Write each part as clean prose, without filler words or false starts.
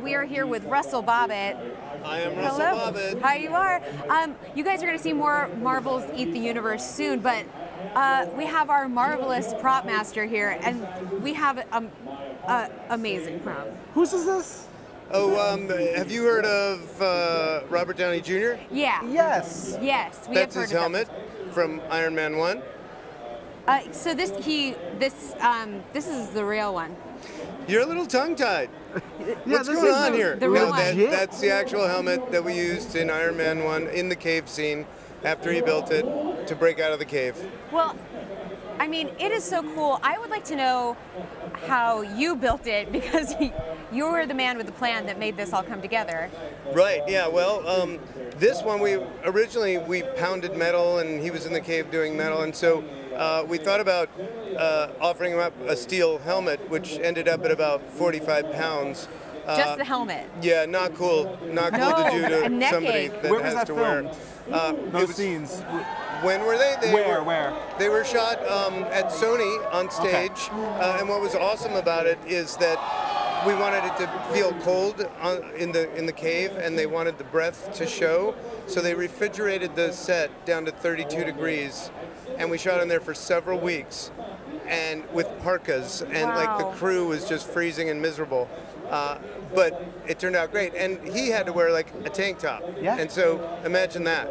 We are here with Russell Bobbitt. I am Russell Bobbitt. How you are? You guys are going to see more Marvels Eat the Universe soon, but we have our marvelous prop master here, and we have amazing prop. Whose is this? Oh, have you heard of Robert Downey Jr.? Yeah. Yes. Yes, we That's have heard his of helmet from Iron Man 1. So this is the real one. You're a little tongue-tied. What's this going is on here? the real one. That's the actual helmet that we used in Iron Man 1 in the cave scene after he built it to break out of the cave. Well, I mean, it is so cool. I would like to know how you built it, because you were the man with the plan that made this all come together. Right, yeah, well, this one, we pounded metal, and he was in the cave doing metal, and so we thought about offering him up a steel helmet, which ended up at about 45 pounds. Just the helmet. Yeah, not cool. Not cool to do to somebody that Where was has that to filmed? wear. Those scenes. When were they? Where? They were shot at Sony on stage, and what was awesome about it is that we wanted it to feel cold in the cave, and they wanted the breath to show, so they refrigerated the set down to 32 degrees, and we shot in there for several weeks, and with parkas, and like the crew was just freezing and miserable. But it turned out great, and he had to wear like a tank top, and so imagine that,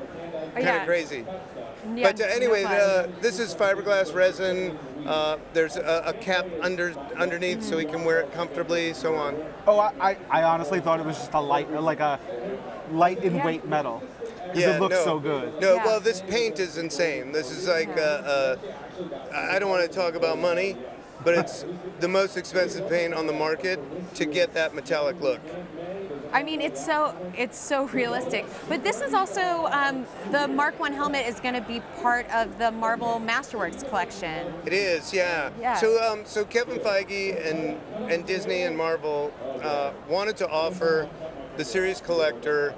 kind of crazy. Yeah, But anyway, this is fiberglass resin. There's a cap underneath so he can wear it comfortably, so on. Oh, I honestly thought it was just a light in weight metal. Because it looks so good. No, well, this paint is insane. This is like, I don't want to talk about money, but it's the most expensive paint on the market to get that metallic look. I mean, it's so realistic. But this is also, the Mark I helmet is going to be part of the Marvel Masterworks Collection. It is, yeah. So Kevin Feige and Disney and Marvel wanted to offer the series collector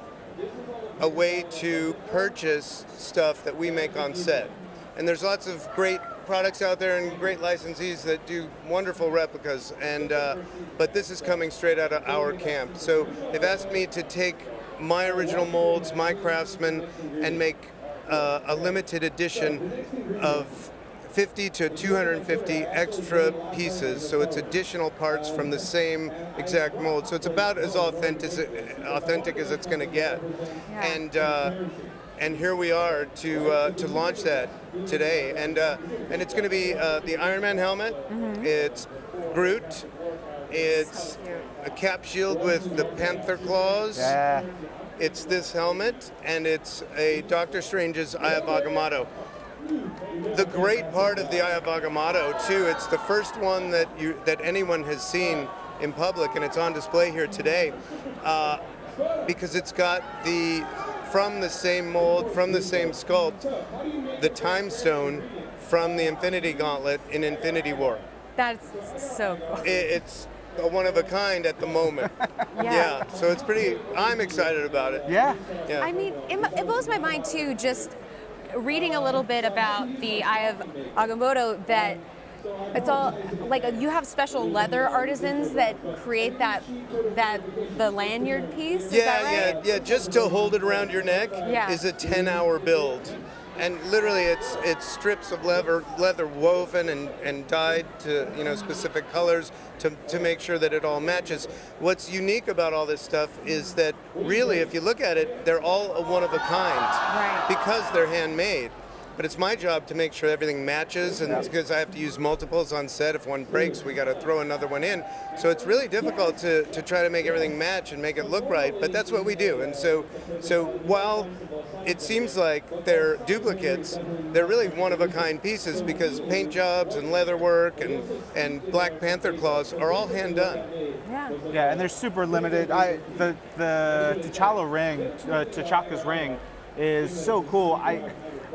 a way to purchase stuff that we make on set. And there's lots of great products out there and great licensees that do wonderful replicas, and but this is coming straight out of our camp. So they've asked me to take my original molds, my craftsmen, and make a limited edition of 50 to 250 extra pieces, so it's additional parts from the same exact mold. So it's about as authentic as it's going to get. And here we are to launch that today, and it's going to be the Iron Man helmet. It's Groot. It's a cap shield with the panther claws. Yeah. It's this helmet, and it's a Doctor Strange's Eye of Agamotto. The great part of the Eye of Agamotto, too, it's the first one that anyone has seen in public, and it's on display here today, because it's got from the same mold, from the same sculpt, the time stone from the Infinity Gauntlet in Infinity War. That's so cool. It's a one of a kind at the moment. Yeah. So it's I'm excited about it. Yeah. I mean, it blows my mind too, just reading a little bit about the Eye of Agamotto, that it's all like you have special leather artisans that create the lanyard piece. Is that right? Yeah. Just to hold it around your neck is a 10-hour build, and literally it's strips of leather woven and dyed to specific colors to make sure that it all matches. What's unique about all this stuff is that really, if you look at it, they're all a one of a kind, because they're handmade. But it's my job to make sure everything matches, and because I have to use multiples on set. If one breaks, we got to throw another one in. So it's really difficult to try to make everything match and make it look right, but that's what we do. And so while it seems like they're duplicates, they're really one-of-a-kind pieces, because paint jobs and leather work and Black Panther claws are all hand-done. Yeah, and they're super limited. The T'Chaka's ring is so cool. I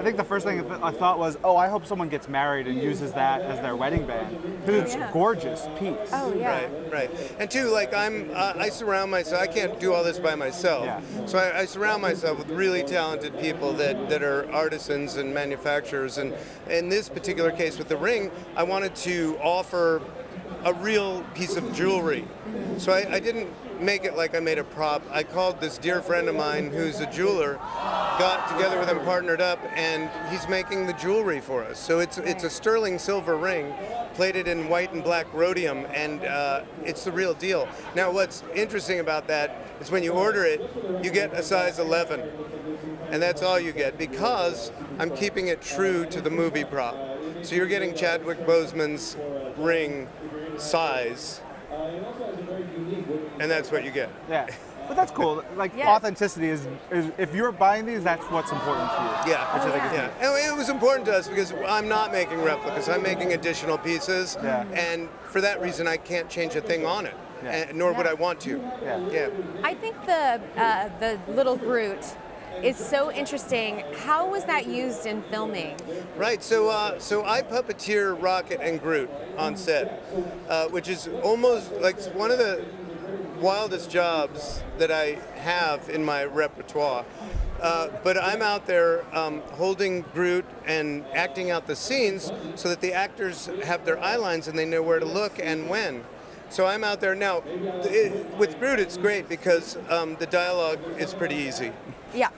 think the first thing I thought was, I hope someone gets married and uses that as their wedding band, because it's a gorgeous piece. Oh yeah. Right. And too, like I surround myself. I can't do all this by myself. So I surround myself with really talented people that are artisans and manufacturers. And in this particular case with the ring, I wanted to offer a real piece of jewelry. So I didn't make it like I made a prop. I called this dear friend of mine who's a jeweler, got together with him, partnered up, and he's making the jewelry for us. So it's a sterling silver ring, plated in white and black rhodium, and it's the real deal. Now, what's interesting about that is when you order it, you get a size 11, and that's all you get, because I'm keeping it true to the movie prop. So you're getting Chadwick Boseman's ring size, and that's what you get. Yeah. But that's cool. Like, authenticity is if you're buying these, that's what's important to you. Yeah. Which I think is neat. And it was important to us because I'm not making replicas. I'm making additional pieces. Yeah. And for that reason, I can't change a thing on it. Yeah. Nor would I want to. Yeah. I think the little Groot is so interesting. How was that used in filming? Right, so I puppeteer Rocket and Groot on set, which is almost like one of the wildest jobs that I have in my repertoire. But I'm out there holding Groot and acting out the scenes so that the actors have their eye lines and they know where to look and when. So I'm out there now. With Groot, it's great because the dialogue is pretty easy. Yeah,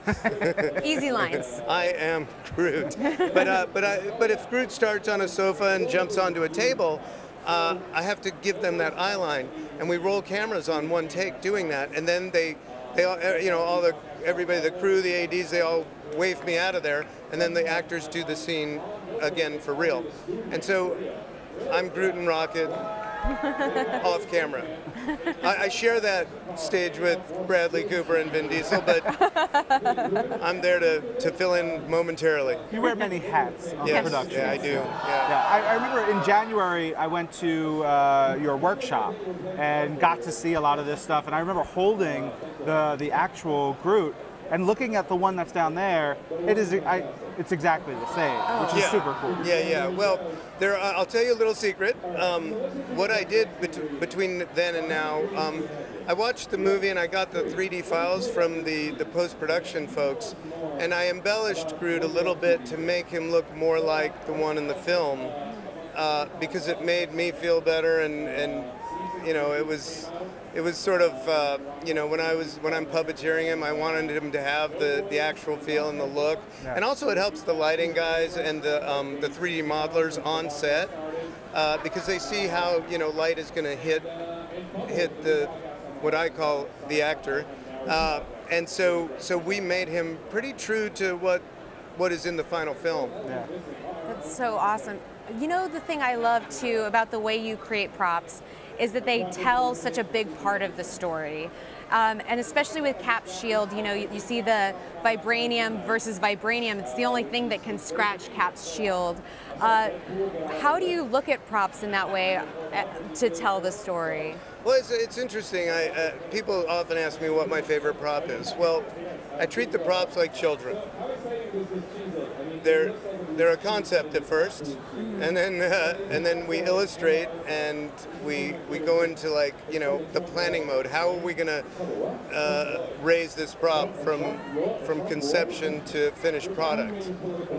easy lines. I am Groot. But if Groot starts on a sofa and jumps onto a table, I have to give them that eye line, and we roll cameras on one take doing that, and then they all, everybody, the crew, the ADs, they all wave me out of there, and then the actors do the scene again for real. And so I'm Groot and Rocket off camera. I share that stage with Bradley Cooper and Vin Diesel, but I'm there to fill in momentarily. You wear many hats on the production. Yeah, I do. Yeah, I remember in January I went to your workshop and got to see a lot of this stuff, and I remember holding the actual Groot and looking at the one that's down there. It's exactly the same, which is super cool. Yeah. Well, I'll tell you a little secret. What I did between then and now, I watched the movie and I got the 3D files from the post-production folks, and I embellished Groot a little bit to make him look more like the one in the film, because it made me feel better, and it was sort of, when I'm puppeteering him, I wanted him to have the actual feel and the look. Yeah. And also it helps the lighting guys and the 3D modelers on set, because they see how, light is going to hit what I call the actor. And so we made him pretty true to what is in the final film. Yeah. That's so awesome. The thing I love too about the way you create props is that they tell such a big part of the story. And especially with Cap's shield, you see the vibranium versus vibranium. It's the only thing that can scratch Cap's shield. How do you look at props in that way to tell the story? Well, it's interesting. People often ask me what my favorite prop is. Well, I treat the props like children. They're a concept at first, and then we illustrate and we go into the planning mode. How are we going to raise this prop from conception to finished product?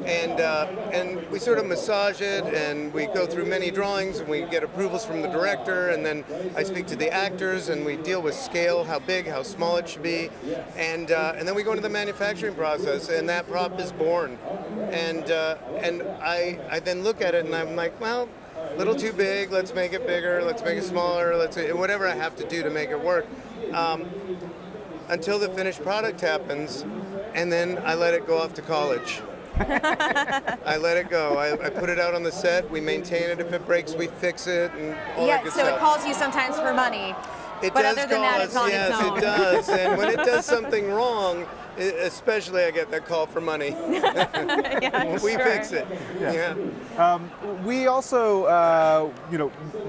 And we sort of massage it, and we go through many drawings, and we get approvals from the director, and then I speak to the actors, and we deal with scale, how big, how small it should be, and then we go into the manufacturing process, and that prop is born. And I then look at it and I'm like, well, a little too big, let's make it bigger, let's make it smaller, whatever I have to do to make it work, until the finished product happens, and then I let it go off to college. I let it go. I put it out on the set, we maintain it, if it breaks we fix it, and all that good so stuff. It calls you sometimes for money. It but does other than call that, us, it's on yes, its own. it does. And when it does something wrong, especially I get that call for money. We fix it. Yeah. We also,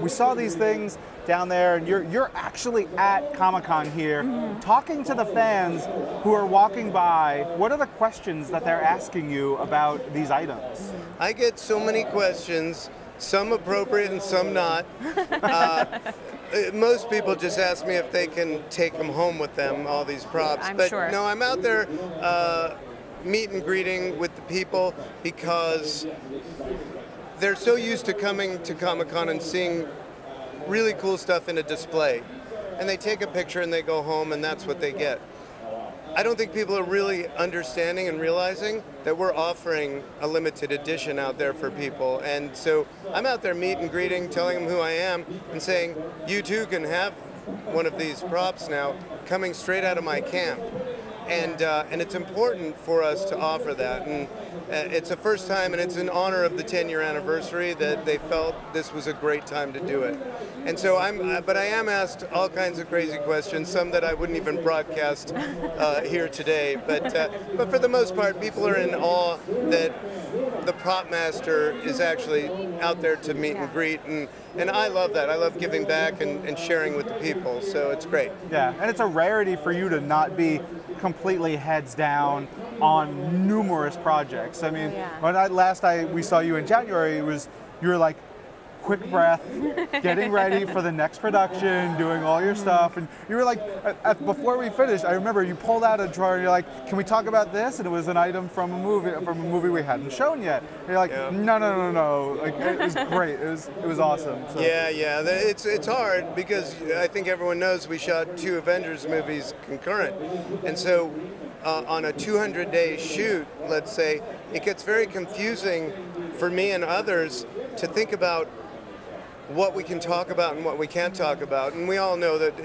we saw these things down there, and you're actually at Comic-Con here, talking to the fans who are walking by. What are the questions that they're asking you about these items? I get so many questions, some appropriate and some not. Most people just ask me if they can take them home with them, all these props. I'm but sure. No, I'm out there meet and greeting with the people because they're so used to coming to Comic-Con and seeing really cool stuff in a display. and they take a picture and they go home, and that's what they get. I don't think people are really understanding and realizing that we're offering a limited edition out there for people. And so I'm out there meet and greeting, telling them who I am, and saying, you too can have one of these props now coming straight out of my camp. And it's important for us to offer that. And it's the first time, and it's in honor of the 10-year anniversary, that they felt this was a great time to do it. And so but I am asked all kinds of crazy questions, some that I wouldn't even broadcast here today. But for the most part, people are in awe that the prop master is actually out there to meet and greet, and I love that. I love giving back and sharing with the people, so it's great. Yeah, and it's a rarity for you to not be completely heads down on numerous projects. I mean, when we saw you in January, you were like, quick breath, getting ready for the next production, doing all your stuff, and you were like, before we finished, I remember you pulled out a drawer and you're like, can we talk about this? And it was an item from a movie we hadn't shown yet. And you're like, no, like, it was great, it was awesome. So. Yeah, it's hard because I think everyone knows we shot 2 Avengers movies concurrent, and so on a 200-day shoot, let's say, it gets very confusing for me and others to think about what we can talk about and what we can't talk about. And we all know that,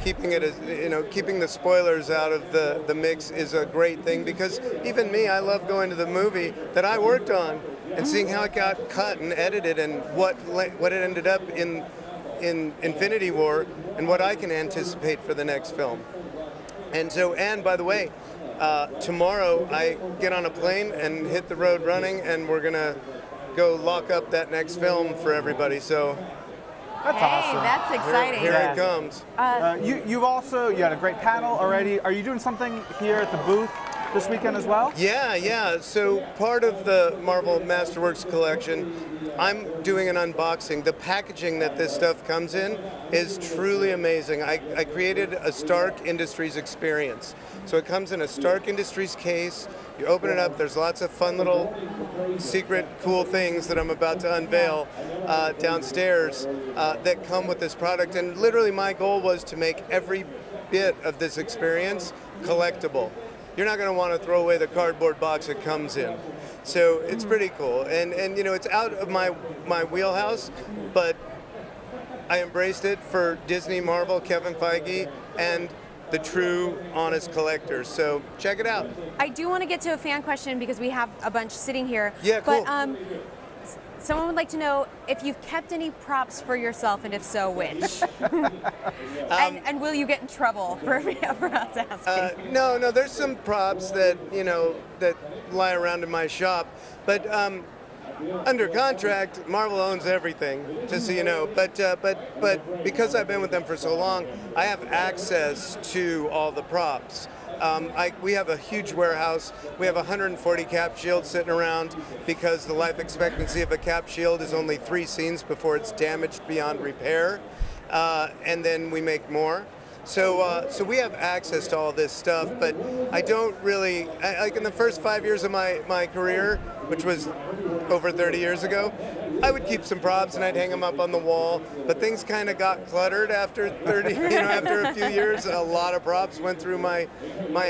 keeping the spoilers out of the mix is a great thing, because even me, I love going to the movie that I worked on and seeing how it got cut and edited and what it ended up in Infinity War and what I can anticipate for the next film. And by the way, tomorrow I get on a plane and hit the road running, and we're gonna go lock up that next film for everybody. So that's awesome. That's exciting. Here it comes. You had a great panel already. Are you doing something here at the booth this weekend as well? Yeah. So part of the Marvel Masterworks Collection, I'm doing an unboxing. The packaging that this stuff comes in is truly amazing. I created a Stark Industries experience. So it comes in a Stark Industries case. You open it up, there's lots of fun little secret cool things that I'm about to unveil downstairs that come with this product. And literally my goal was to make every bit of this experience collectible. You're not going to want to throw away the cardboard box it comes in. So it's pretty cool. And it's out of my wheelhouse, but I embraced it for Disney, Marvel, Kevin Feige, and the true, honest collectors. So check it out. I do want to get to a fan question because we have a bunch sitting here. Yeah, cool. But someone would like to know if you've kept any props for yourself, and if so, which? And will you get in trouble for us asking? No. There's some props that that lie around in my shop, but under contract, Marvel owns everything, just so you know. But because I've been with them for so long, I have access to all the props. We have a huge warehouse. We have 140 cap shields sitting around because the life expectancy of a cap shield is only 3 scenes before it's damaged beyond repair, and then we make more. So we have access to all this stuff, but I don't really, like in the first 5 years of my career, which was over 30 years ago, I would keep some props and I'd hang them up on the wall, but things kind of got cluttered after after a few years. A lot of props went through my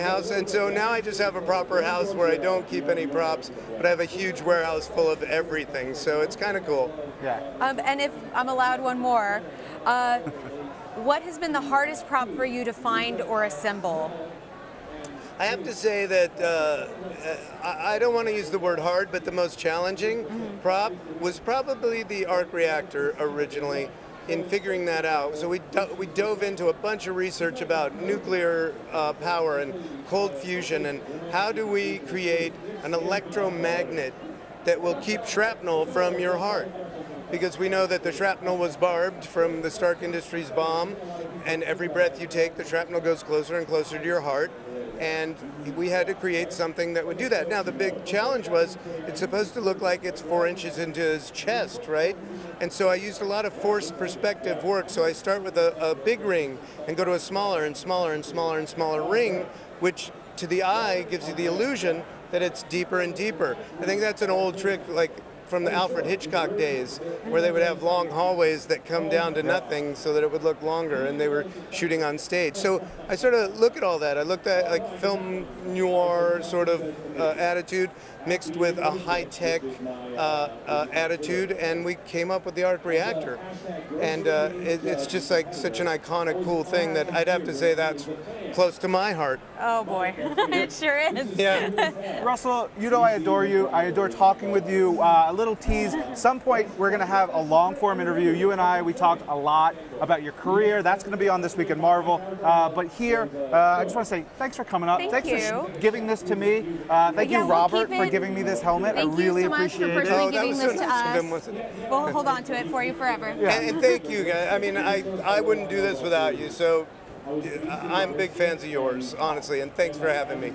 house, and so now I just have a proper house where I don't keep any props, but I have a huge warehouse full of everything, so it's kind of cool. Yeah. And if I'm allowed one more, what has been the hardest prop for you to find or assemble? I have to say that I don't want to use the word hard, but the most challenging prop was probably the arc reactor originally in figuring that out. So we dove into a bunch of research about nuclear power and cold fusion and how do we create an electromagnet that will keep shrapnel from your heart. Because we know that the shrapnel was barbed from the Stark Industries bomb, and every breath you take, the shrapnel goes closer and closer to your heart, and we had to create something that would do that. Now, the big challenge was it's supposed to look like it's 4 inches into his chest, right? And so I used a lot of forced perspective work, so I start with a big ring and go to a smaller and smaller and smaller and smaller ring, which to the eye gives you the illusion that it's deeper and deeper. I think that's an old trick, like from the Alfred Hitchcock days, where they would have long hallways that come down to nothing so that it would look longer, and they were shooting on stage. So I sort of look at all that. I looked at like film noir sort of attitude mixed with a high-tech attitude, and we came up with the arc reactor. And it's just like such an iconic, cool thing that I'd have to say that's close to my heart. Oh boy, it sure is. Yeah. Russell, you know I adore you. I adore talking with you. A little tease, some point we're going to have a long-form interview. You and I, we talked a lot about your career. That's going to be on This Week in Marvel. But here, I just want to say thanks for coming up. Thanks for giving this to me. Thank you, Robert, for giving me this helmet. I really appreciate it. Thank you so much for personally giving this to nice of him, us. We'll hold on to it for you forever. Yeah. And thank you, guys. I mean, I wouldn't do this without you, so I'm big fans of yours, honestly, and thanks for having me.